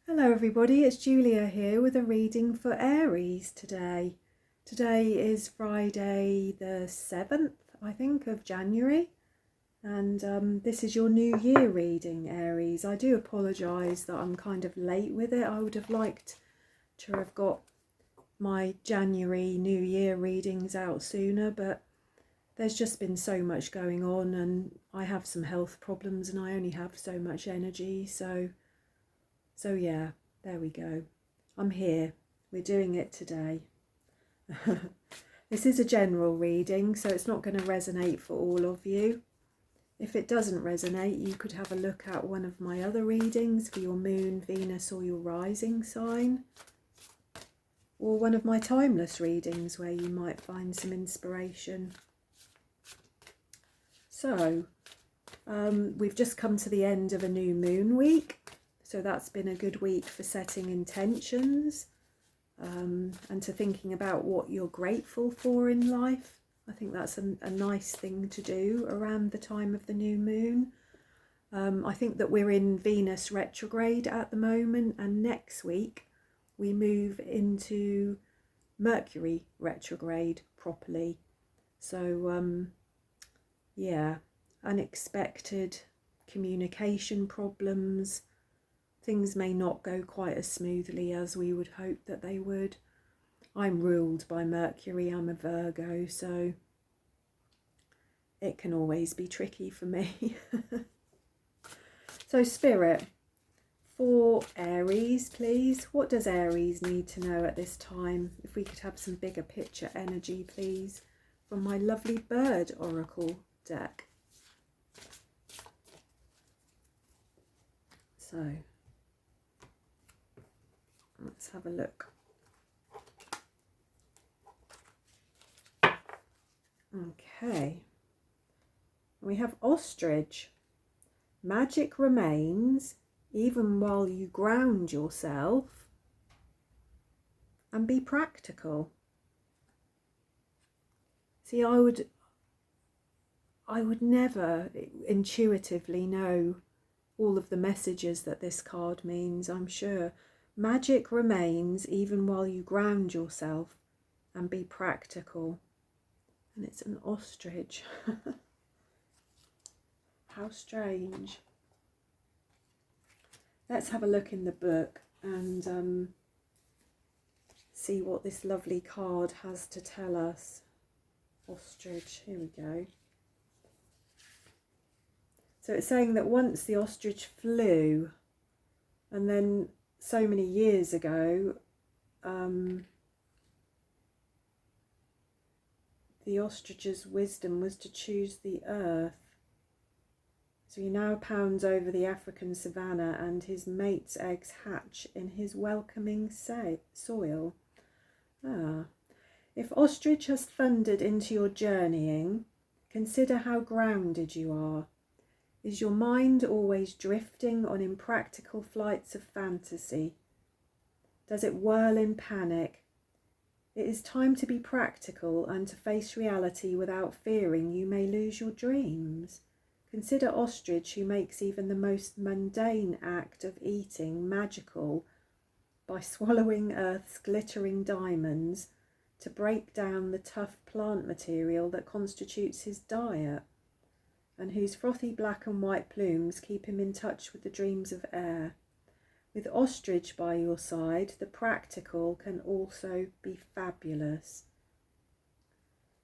Hello everybody, it's Julia here with a reading for Aries today. Today is Friday the 7th, I think, of January. And this is your New Year reading, Aries. I do apologise that I'm kind of late with it. I would have liked to have got my January New Year readings out sooner, but there's just been so much going on and I have some health problems and I only have so much energy, so yeah, there we go. I'm here. We're doing it today. This is a general reading, so it's not going to resonate for all of you. If it doesn't resonate, you could have a look at one of my other readings for your moon, Venus, or your rising sign. Or one of my timeless readings where you might find some inspiration. So, we've just come to the end of a new moon week. So that's been a good week for setting intentions and to thinking about what you're grateful for in life. I think that's a nice thing to do around the time of the new moon. I think that we're in Venus retrograde at the moment, and next week we move into Mercury retrograde properly. So yeah, unexpected communication problems. Things may not go quite as smoothly as we would hope that they would. I'm ruled by Mercury, I'm a Virgo, so it can always be tricky for me. So Spirit, for Aries, please. What does Aries need to know at this time? If we could have some bigger picture energy, please, from my lovely bird oracle deck. So let's have a look. Okay. We have ostrich. Magic remains even while you ground yourself and be practical. See, I would never intuitively know all of the messages that this card means, I'm sure. Magic remains even while you ground yourself and be practical. And it's an ostrich. How strange. Let's have a look in the book and see what this lovely card has to tell us. Ostrich, here we go. So it's saying that once the ostrich flew, and then so many years ago, the ostrich's wisdom was to choose the earth. So he now pounds over the African savannah and his mate's eggs hatch in his welcoming soil. If ostrich has thundered into your journeying, consider how grounded you are. Is your mind always drifting on impractical flights of fantasy? Does it whirl in panic? It is time to be practical and to face reality without fearing you may lose your dreams. Consider ostrich who makes even the most mundane act of eating magical by swallowing Earth's glittering diamonds to break down the tough plant material that constitutes his diet, and whose frothy black and white plumes keep him in touch with the dreams of air. With ostrich by your side, the practical can also be fabulous.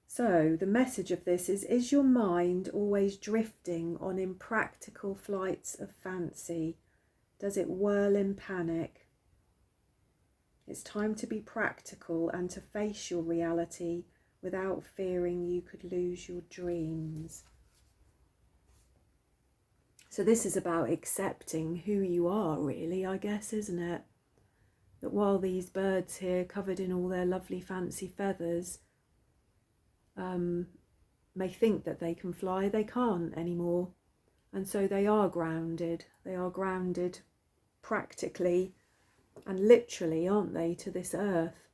So the message of this is your mind always drifting on impractical flights of fancy? Does it whirl in panic? It's time to be practical and to face your reality without fearing you could lose your dreams. So this is about accepting who you are, really, I guess, isn't it? That while these birds here, covered in all their lovely fancy feathers, may think that they can fly, they can't anymore. And so they are grounded. They are grounded practically and literally, aren't they, to this earth.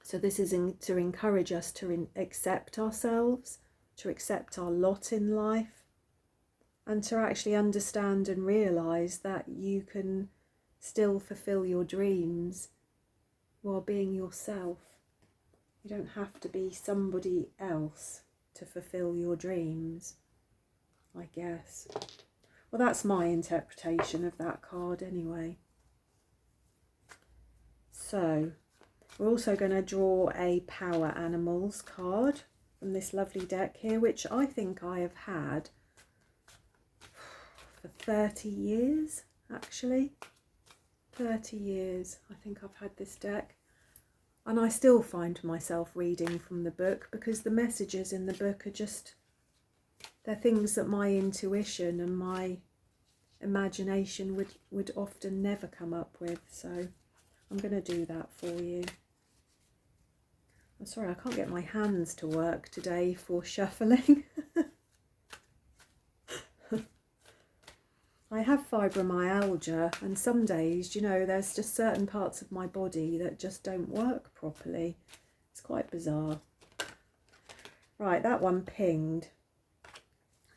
So this is to encourage us to accept ourselves, to accept our lot in life, and to actually understand and realise that you can still fulfill your dreams while being yourself. You don't have to be somebody else to fulfill your dreams, I guess. Well, that's my interpretation of that card anyway. So, we're also going to draw a Power Animals card from this lovely deck here, which I think I have had for 30 years, actually. 30 years, I think I've had this deck. And I still find myself reading from the book because the messages in the book are just, they're things that my intuition and my imagination would often never come up with. So I'm going to do that for you. I'm sorry, I can't get my hands to work today for shuffling. I have fibromyalgia, and some days, you know, there's just certain parts of my body that just don't work properly. It's quite bizarre. Right, that one pinged.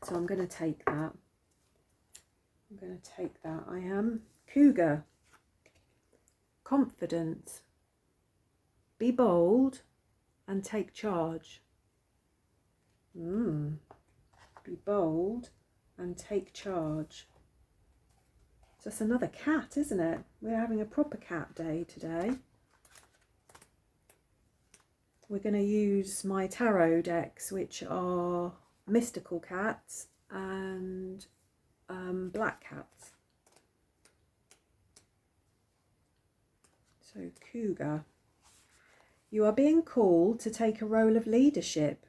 So I'm going to take that. I'm going to take that. I am Cougar. Confidence. Be bold and take charge. Be bold and take charge. Just another cat, isn't it? We're having a proper cat day today. We're going to use my tarot decks, which are mystical cats and black cats. So, Cougar. You are being called to take a role of leadership,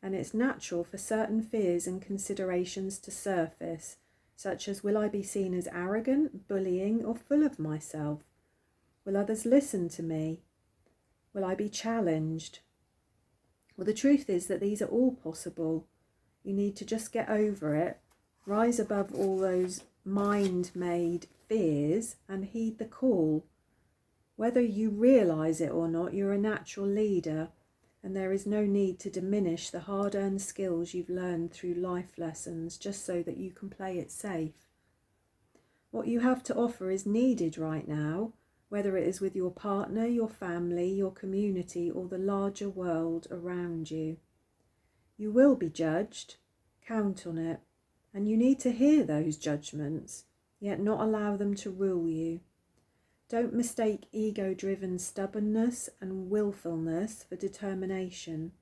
and it's natural for certain fears and considerations to surface, such as, will I be seen as arrogant, bullying, or full of myself? Will others listen to me? Will I be challenged? Well, the truth is that these are all possible. You need to just get over it, rise above all those mind-made fears and heed the call. Whether you realise it or not, you're a natural leader, and there is no need to diminish the hard-earned skills you've learned through life lessons just so that you can play it safe. What you have to offer is needed right now, whether it is with your partner, your family, your community, or the larger world around you. You will be judged, count on it, and you need to hear those judgments, yet not allow them to rule you. Don't mistake ego-driven stubbornness and willfulness for determination.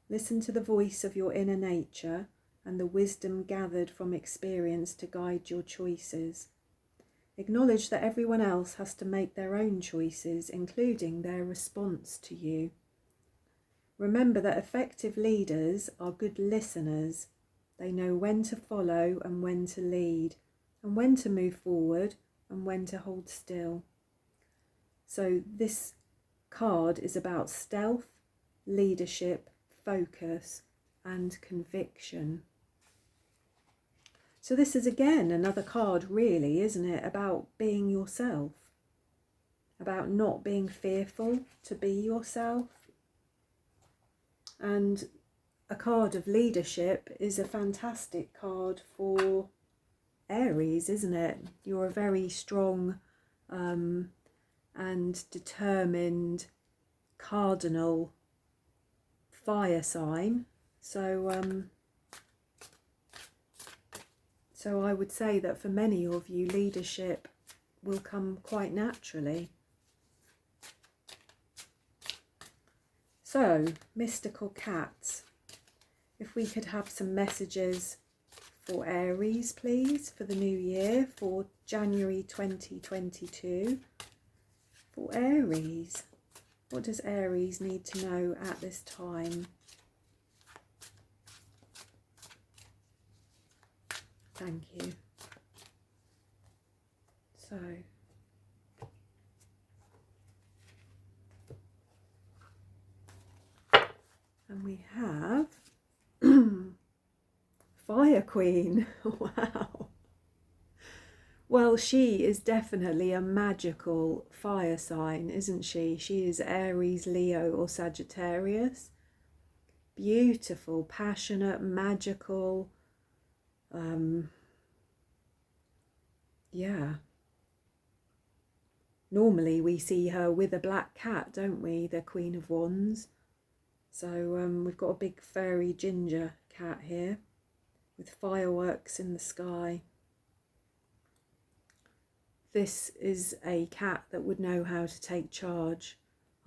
Listen to the voice of your inner nature and the wisdom gathered from experience to guide your choices. Acknowledge that everyone else has to make their own choices, including their response to you. Remember that effective leaders are good listeners. They know when to follow and when to lead, and when to move forward and when to hold still. So this card is about stealth, leadership, focus, and conviction. So this is again another card, really, isn't it, about being yourself, about not being fearful to be yourself. And a card of leadership is a fantastic card for Aries, isn't it? You're a very strong and determined cardinal fire sign. So I would say that for many of you, leadership will come quite naturally. So, mystical cats, if we could have some messages for Aries, please, for the new year, for January 2022. For Aries, what does Aries need to know at this time? Thank you. So, and we have Fire Queen. Wow. Well, she is definitely a magical fire sign, isn't she? She is Aries, Leo, or Sagittarius. Beautiful, passionate, magical. Yeah. normally we see her with a black cat, don't we? The Queen of Wands. So we've got a big furry ginger cat here with fireworks in the sky. This is a cat that would know how to take charge.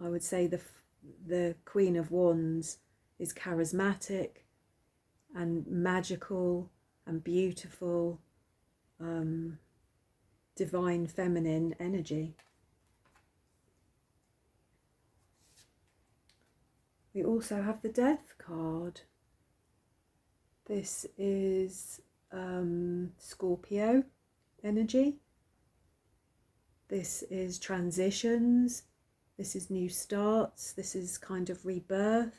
I would say the Queen of Wands is charismatic and magical and beautiful, divine feminine energy. We also have the Death card. This is Scorpio energy. This is transitions. This is new starts. This is kind of rebirth.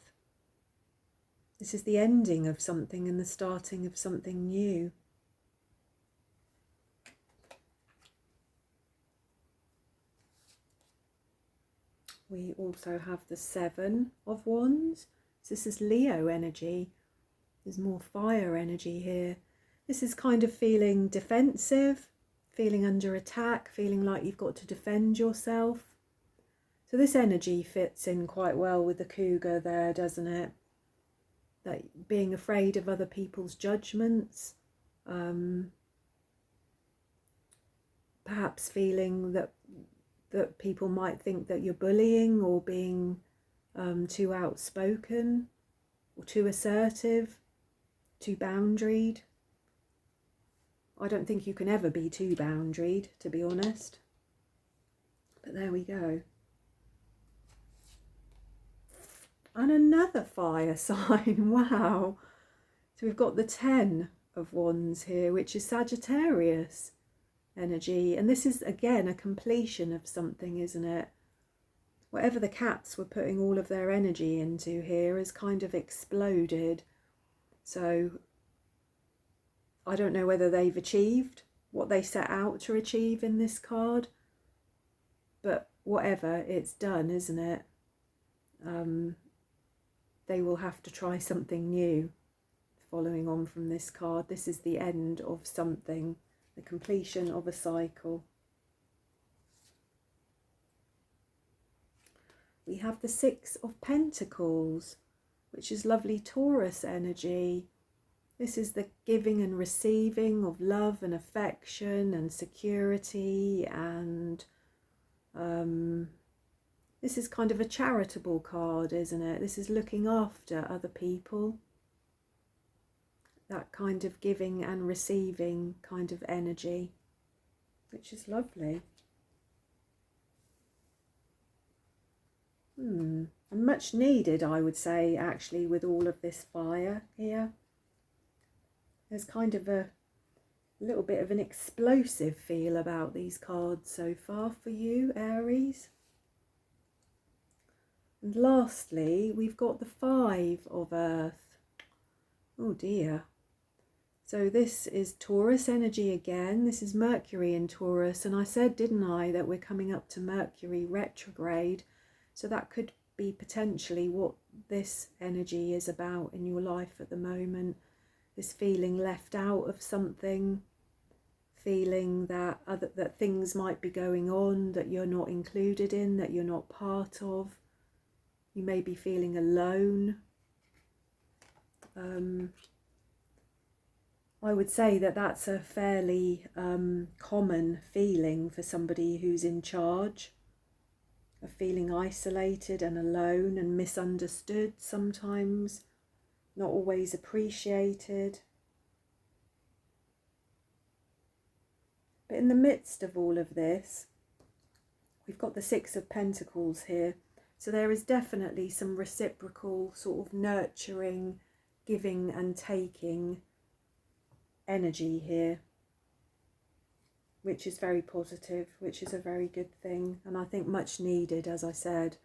This is the ending of something and the starting of something new. We also have the Seven of Wands. So this is Leo energy. There's more fire energy here. This is kind of feeling defensive, feeling under attack, feeling like you've got to defend yourself. So this energy fits in quite well with the cougar there, doesn't it? That being afraid of other people's judgments, perhaps feeling that people might think that you're bullying or being too outspoken or too assertive, too boundaried. I don't think you can ever be too boundaried, to be honest. But there we go. And another fire sign, wow. So we've got the 10 of Wands here, which is Sagittarius energy. And this is, again, a completion of something, isn't it? Whatever the cats were putting all of their energy into here has kind of exploded. So I don't know whether they've achieved what they set out to achieve in this card. But whatever, it's done, isn't it? They will have to try something new following on from this card. This is the end of something, the completion of a cycle. We have the Six of Pentacles, which is lovely Taurus energy. This is the giving and receiving of love and affection and security, and this is kind of a charitable card, isn't it? This is looking after other people. That kind of giving and receiving kind of energy, which is lovely. And much needed, I would say, actually, with all of this fire here. There's kind of a little bit of an explosive feel about these cards so far for you, Aries. And lastly, we've got the Five of Earth. Oh dear. So this is Taurus energy again. This is Mercury in Taurus. And I said, didn't I, that we're coming up to Mercury retrograde. So that could be potentially what this energy is about in your life at the moment. This feeling left out of something. Feeling that that things might be going on that you're not included in, that you're not part of. You may be feeling alone. I would say that that's a fairly common feeling for somebody who's in charge, of feeling isolated and alone and misunderstood sometimes, not always appreciated. But in the midst of all of this, we've got the Six of Pentacles here. So there is definitely some reciprocal sort of nurturing, giving and taking energy here, which is very positive, which is a very good thing, and I think much needed, as I said.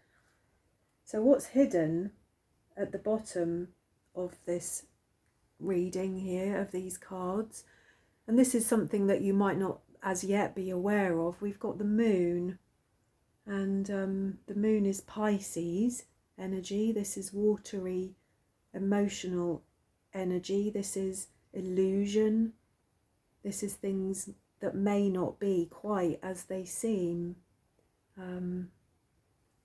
So what's hidden at the bottom of this reading here, of these cards, and this is something that you might not as yet be aware of, we've got the moon. And the moon is Pisces energy. This is watery, emotional energy. This is illusion. This is things that may not be quite as they seem. Isn't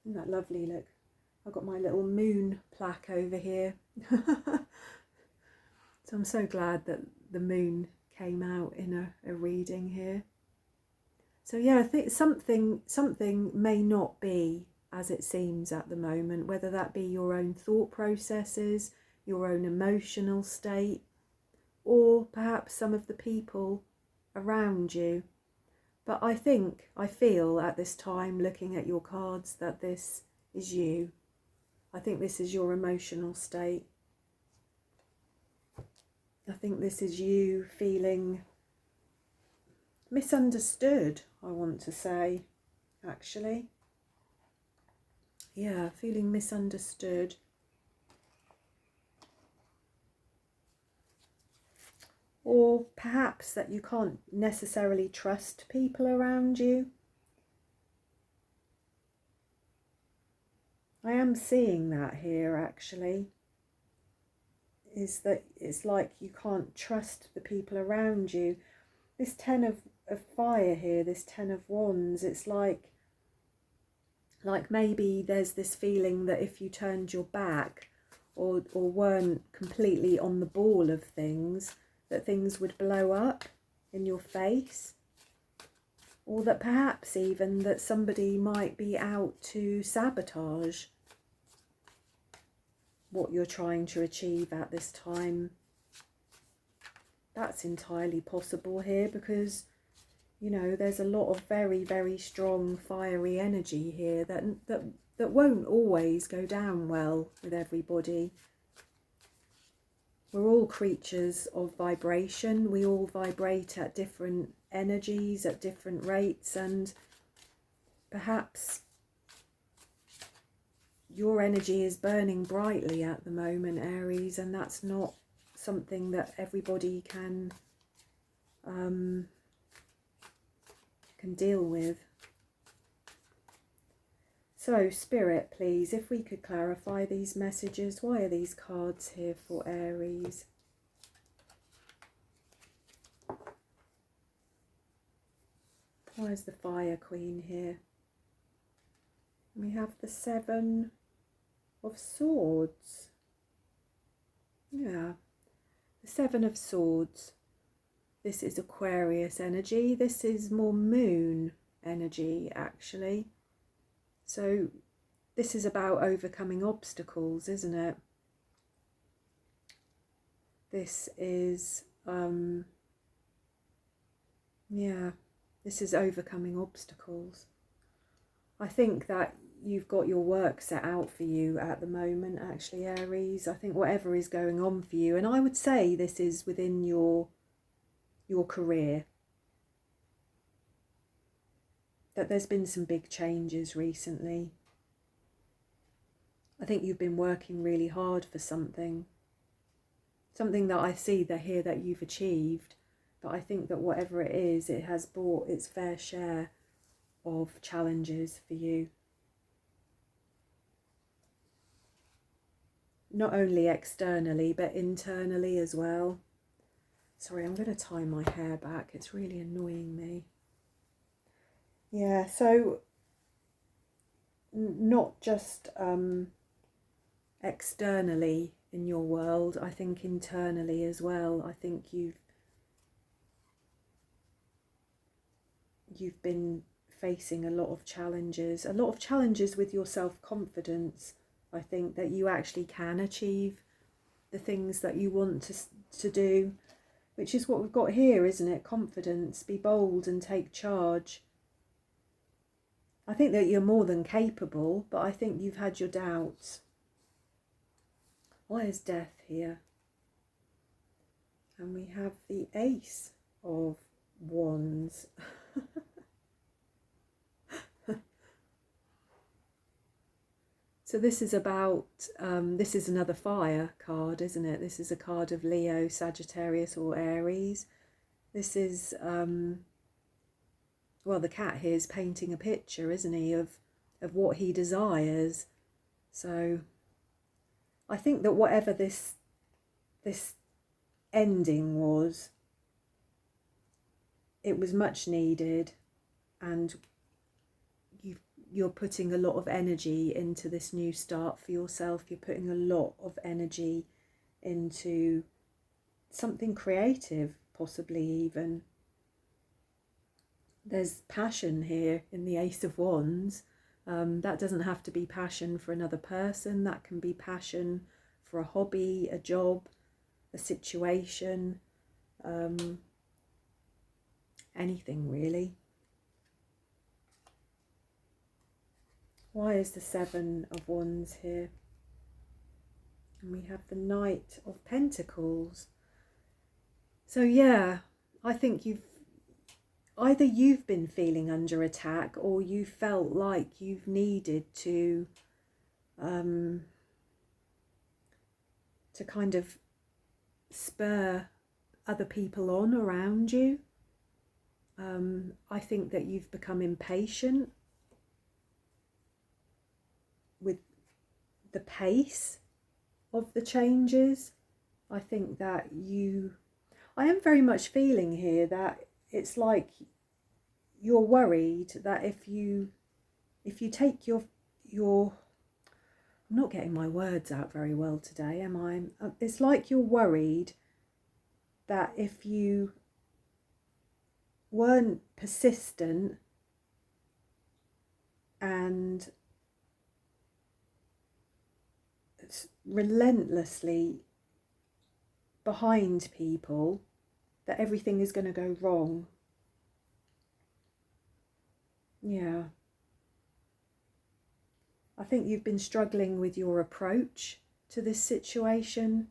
that lovely? Look, I've got my little moon plaque over here. So I'm so glad that the moon came out in a reading here. So yeah, I think something may not be as it seems at the moment, whether that be your own thought processes, your own emotional state, or perhaps some of the people around you. But I feel at this time, looking at your cards, that this is you. I think this is your emotional state. I think this is you feeling misunderstood, I want to say, actually. Yeah, feeling misunderstood. Or perhaps that you can't necessarily trust people around you. I am seeing that here, actually. Is that it's like you can't trust the people around you. This Ten of Fire here, this Ten of Wands, it's like maybe there's this feeling that if you turned your back or weren't completely on the ball of things, that things would blow up in your face. Or that perhaps even that somebody might be out to sabotage what you're trying to achieve at this time. That's entirely possible here, because you know there's a lot of very, very strong fiery energy here that won't always go down well with everybody. We're all creatures of vibration. We all vibrate at different energies, at different rates, and perhaps your energy is burning brightly at the moment, Aries, and that's not something that everybody can deal with. So, Spirit, please, if we could clarify these messages. Why are these cards here for Aries? Why is the Fire Queen here? We have the Seven of Swords. Yeah, the Seven of Swords. This is Aquarius energy. This is more moon energy, actually. So this is about overcoming obstacles, isn't it? This is, yeah, this is overcoming obstacles. I think that you've got your work set out for you at the moment, actually, Aries. I think whatever is going on for you, and I would say this is within your career, that there's been some big changes recently. I think you've been working really hard for something that I see that here that you've achieved, but I think that whatever it is, it has brought its fair share of challenges for you. Not only externally, but internally as well. Sorry, I'm going to tie my hair back. It's really annoying me. Yeah, so not just externally in your world, I think internally as well. I think you've been facing a lot of challenges with your self-confidence. I think that you actually can achieve the things that you want to do, which is what we've got here, isn't it? Confidence, be bold and take charge. I think that you're more than capable, but I think you've had your doubts. Why is Death here? And we have the Ace of Wands. So this is about, this is another fire card, isn't it? This is a card of Leo, Sagittarius or Aries. This is, well, the cat here is painting a picture, isn't he, of what he desires. So I think that whatever this ending was, it was much needed, and you're putting a lot of energy into this new start for yourself. You're putting a lot of energy into something creative, possibly even. There's passion here in the Ace of Wands. That doesn't have to be passion for another person. That can be passion for a hobby, a job, a situation, anything really. Why is the Seven of Wands here? And we have the Knight of Pentacles. So yeah, I think either you've been feeling under attack, or you felt like you've needed to kind of spur other people on around you. I think that you've become impatient with the pace of the changes. I think that I am very much feeling here that it's like you're worried that if you take your I'm not getting my words out very well today, am I? It's like you're worried that if you weren't persistent and relentlessly behind people, that everything is going to go wrong. Yeah. I think you've been struggling with your approach to this situation.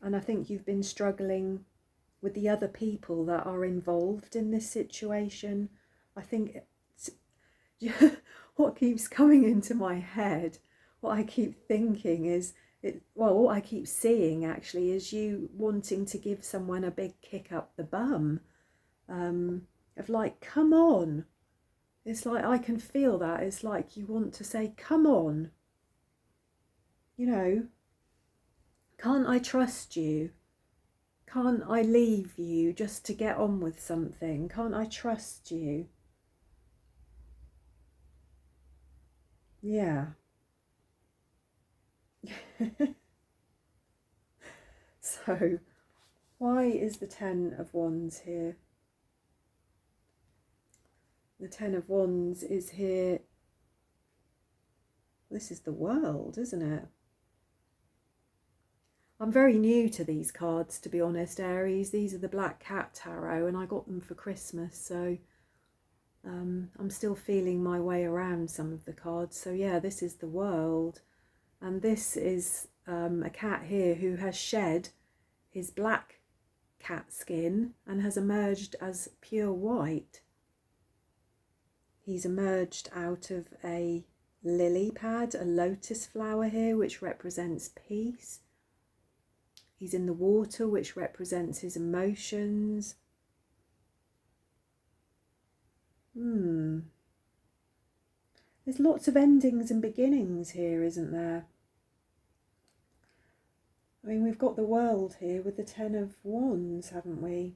And I think you've been struggling with the other people that are involved in this situation. I think what keeps coming into my head, what I keep thinking is, what I keep seeing actually is you wanting to give someone a big kick up the bum. Of like, come on. It's like, I can feel that. It's like you want to say, come on. You know, can't I trust you? Can't I leave you just to get on with something? Can't I trust you? Yeah. So, why is the Ten of Wands here? The Ten of Wands is here. This is the World, isn't it? I'm very new to these cards, to be honest, Aries. These are the Black Cat Tarot, and I got them for Christmas, so I'm still feeling my way around some of the cards. So yeah, this is the World, and this is a cat here who has shed his black cat skin and has emerged as pure white. He's emerged out of a lily pad, a lotus flower here, which represents peace. He's in the water, which represents his emotions. There's lots of endings and beginnings here, isn't there? I mean, we've got the World here with the Ten of Wands, haven't we?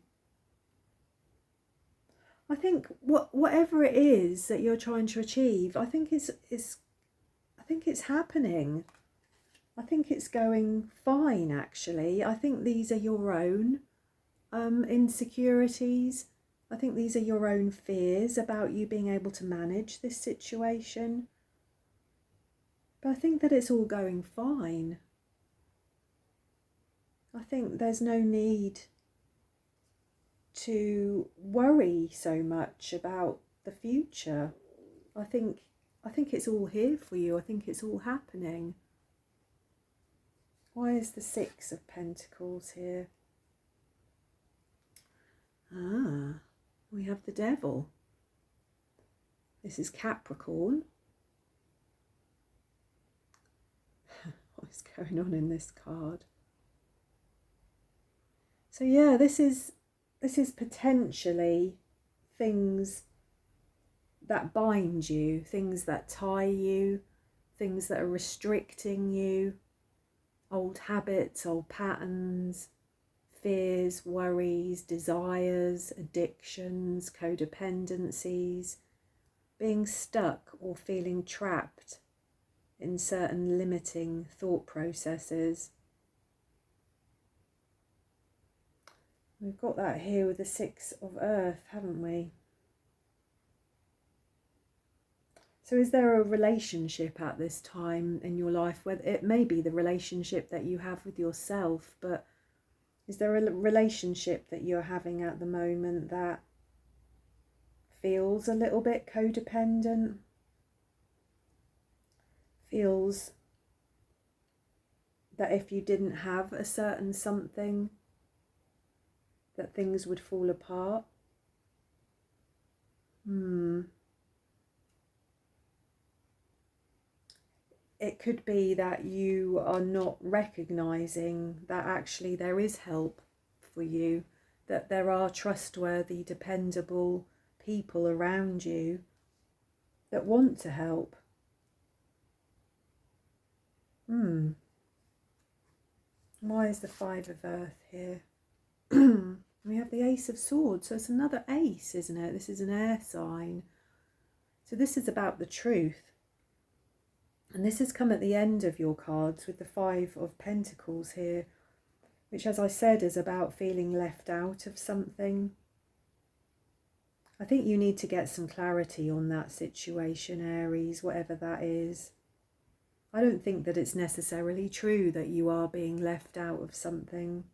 I think whatever it is that you're trying to achieve, I think it's happening. I think it's going fine, actually. I think these are your own insecurities. I think these are your own fears about you being able to manage this situation. But I think that it's all going fine. I think there's no need to worry so much about the future. I think it's all here for you. I think it's all happening. Why is the Six of Pentacles here? We have the Devil. This is Capricorn. What's going on in this card? So yeah, this is potentially things that bind you, things that tie you, things that are restricting you, old habits, old patterns, fears, worries, desires, addictions, codependencies. being stuck or feeling trapped in certain limiting thought processes. We've got that here with the Six of Earth, haven't we? So is there a relationship at this time in your life, where it may be the relationship that you have with yourself, but is there a relationship that you're having at the moment that feels a little bit codependent? Feels that if you didn't have a certain something, that things would fall apart? It could be that you are not recognizing that actually there is help for you, that there are trustworthy, dependable people around you that want to help. Why is the Five of Earth here? We have the Ace of Swords, so it's another ace, isn't it? This is an air sign. So this is about the truth. And this has come at the end of your cards with the Five of Pentacles here, which, as I said, is about feeling left out of something. I think you need to get some clarity on that situation, Aries, whatever that is. I don't think that it's necessarily true that you are being left out of something,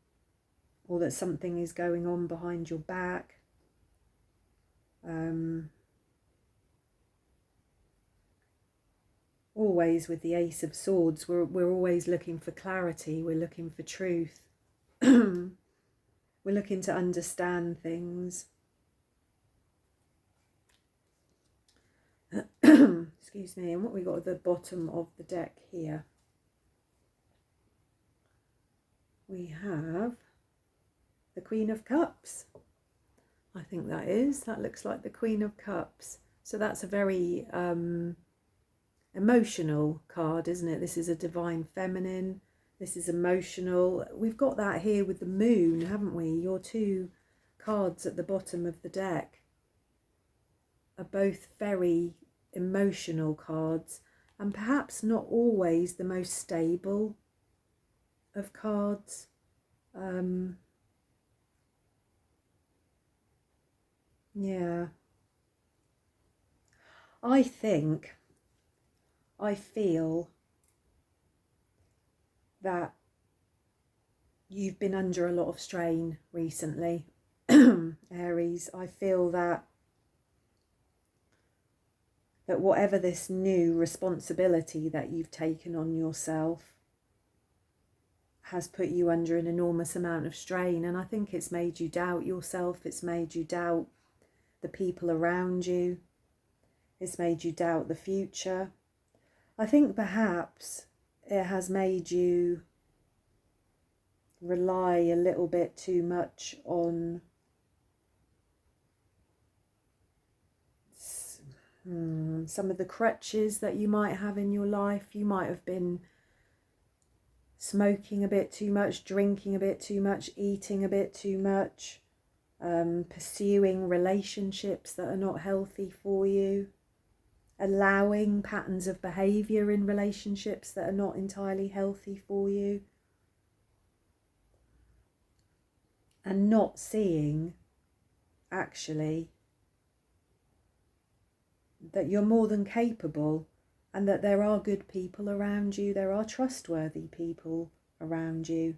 or that something is going on behind your back. Always with the Ace of Swords, we're always looking for clarity, we're looking for truth. We're looking to understand things. Excuse me. And what we got at the bottom of the deck here, we have the Queen of Cups. I think that looks like the Queen of Cups. So that's a very emotional card, isn't it? This is a divine feminine. This is emotional. We've got that here with the moon, haven't we? Your two cards at the bottom of the deck are both very emotional cards, and perhaps not always the most stable of cards. Yeah. I feel that you've been under a lot of strain recently, Aries. I feel that whatever this new responsibility that you've taken on yourself has put you under an enormous amount of strain, and I think it's made you doubt yourself, it's made you doubt the people around you, it's made you doubt the future. I think perhaps it has made you rely a little bit too much on some of the crutches that you might have in your life. You might have been smoking a bit too much, drinking a bit too much, eating a bit too much, pursuing relationships that are not healthy for you, allowing patterns of behaviour in relationships that are not entirely healthy for you, and not seeing actually that you're more than capable, and that there are good people around you, there are trustworthy people around you.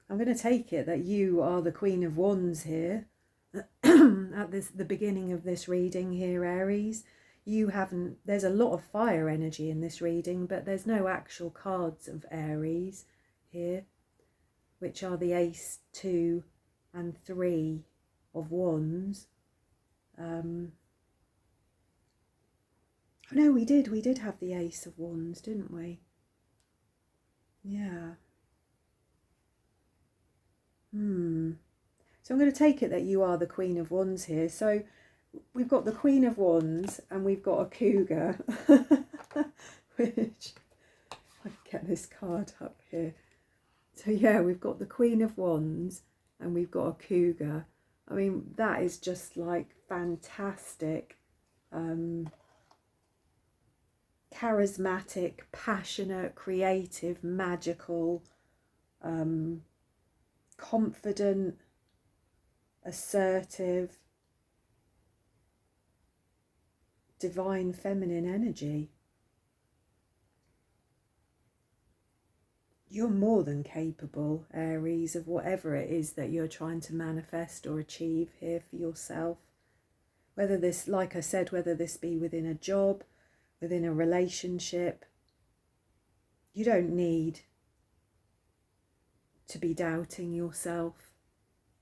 I'm going to take it that you are the Queen of Wands here at the beginning of this reading here, Aries. There's a lot of fire energy in this reading, but there's no actual cards of Aries here, which are the Ace, 2 and 3 of Wands. No, we did have the Ace of Wands, didn't we? Yeah. So I'm going to take it that you are the Queen of Wands here. So we've got the Queen of Wands and we've got a cougar, which I get this card up here. So yeah, we've got the Queen of Wands and we've got a cougar. I mean, that is just like fantastic. Charismatic, passionate, creative, magical, confident, assertive, divine feminine energy. You're more than capable, Aries, of whatever it is that you're trying to manifest or achieve here for yourself. Whether this, like I said, whether this be within a job, within a relationship, you don't need to be doubting yourself.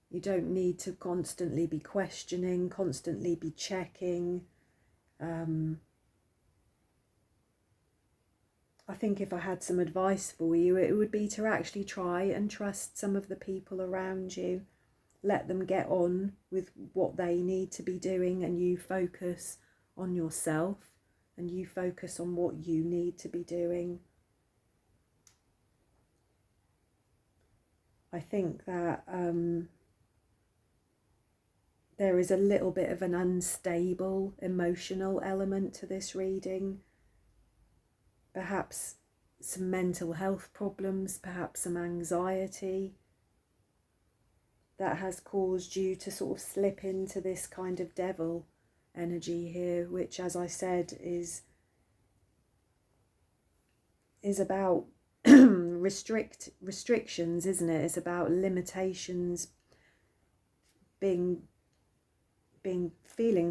You don't need to constantly be questioning, constantly be checking. I think if I had some advice for you, it would be to actually try and trust some of the people around you. Let them get on with what they need to be doing, and you focus on yourself and you focus on what you need to be doing. I think that there is a little bit of an unstable emotional element to this reading. Perhaps some mental health problems, perhaps some anxiety that has caused you to sort of slip into this kind of devil energy here, which, as I said, is about restrictions, isn't it? It's about limitations, feeling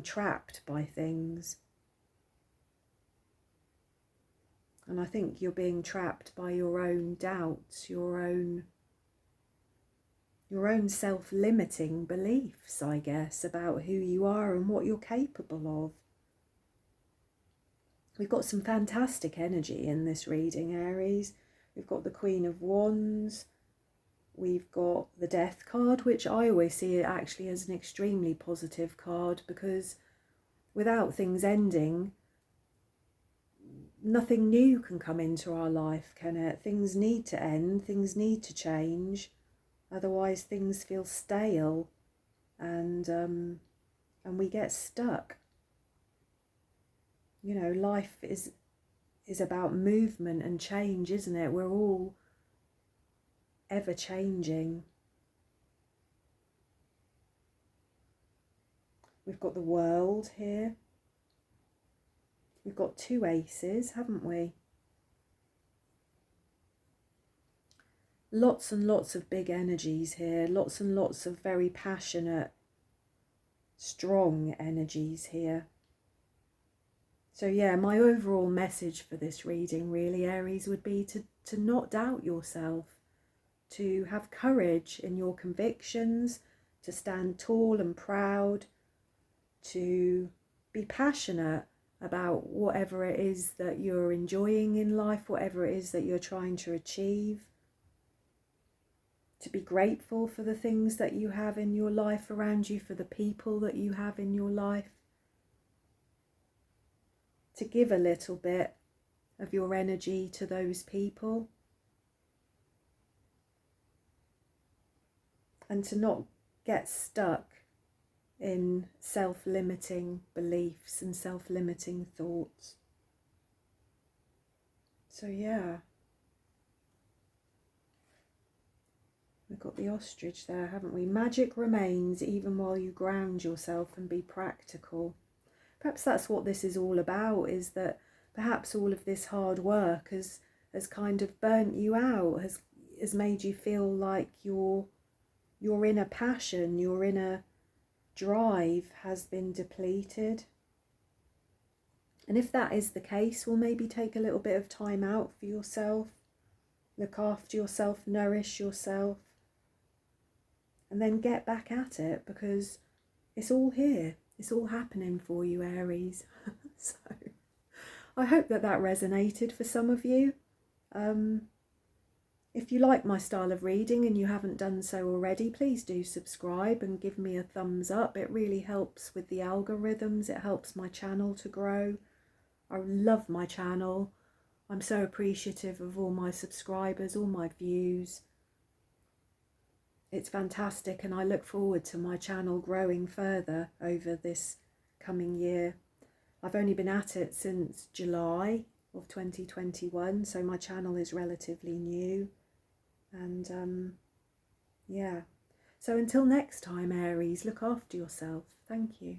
trapped by things. And I think you're being trapped by your own doubts, your own self-limiting beliefs, I guess, about who you are and what you're capable of. We've got some fantastic energy in this reading, Aries. We've got the Queen of Wands. We've got the Death card, which I always see it actually as an extremely positive card, because without things ending, nothing new can come into our life, can it? Things need to end, things need to change, otherwise things feel stale, and we get stuck. You know, life is about movement and change, isn't it? We're all ever changing. We've got the World here. We've got two aces, haven't we? Lots and lots of big energies here. Lots and lots of very passionate, strong energies here. So yeah, my overall message for this reading really, Aries, would be to not doubt yourself, to have courage in your convictions, to stand tall and proud, to be passionate about whatever it is that you're enjoying in life, whatever it is that you're trying to achieve, to be grateful for the things that you have in your life around you, for the people that you have in your life, to give a little bit of your energy to those people, and to not get stuck in self-limiting beliefs and self-limiting thoughts. So yeah, we've got the ostrich there, haven't we? Magic remains even while you ground yourself and be practical. Perhaps that's what this is all about, is that perhaps all of this hard work has kind of burnt you out, has made you feel like your inner passion, your inner drive has been depleted. And if that is the case, well, maybe take a little bit of time out for yourself, look after yourself, nourish yourself, and then get back at it, because it's all here. It's all happening for you, Aries. So I hope that resonated for some of you. If you like my style of reading and you haven't done so already, please do subscribe and give me a thumbs up. It really helps with the algorithms. It helps my channel to grow. I love my channel. I'm so appreciative of all my subscribers, all my views. it's fantastic, and I look forward to my channel growing further over this coming year. I've only been at it since July of 2021, so my channel is relatively new. And yeah, so until next time, Aries, look after yourself. Thank you.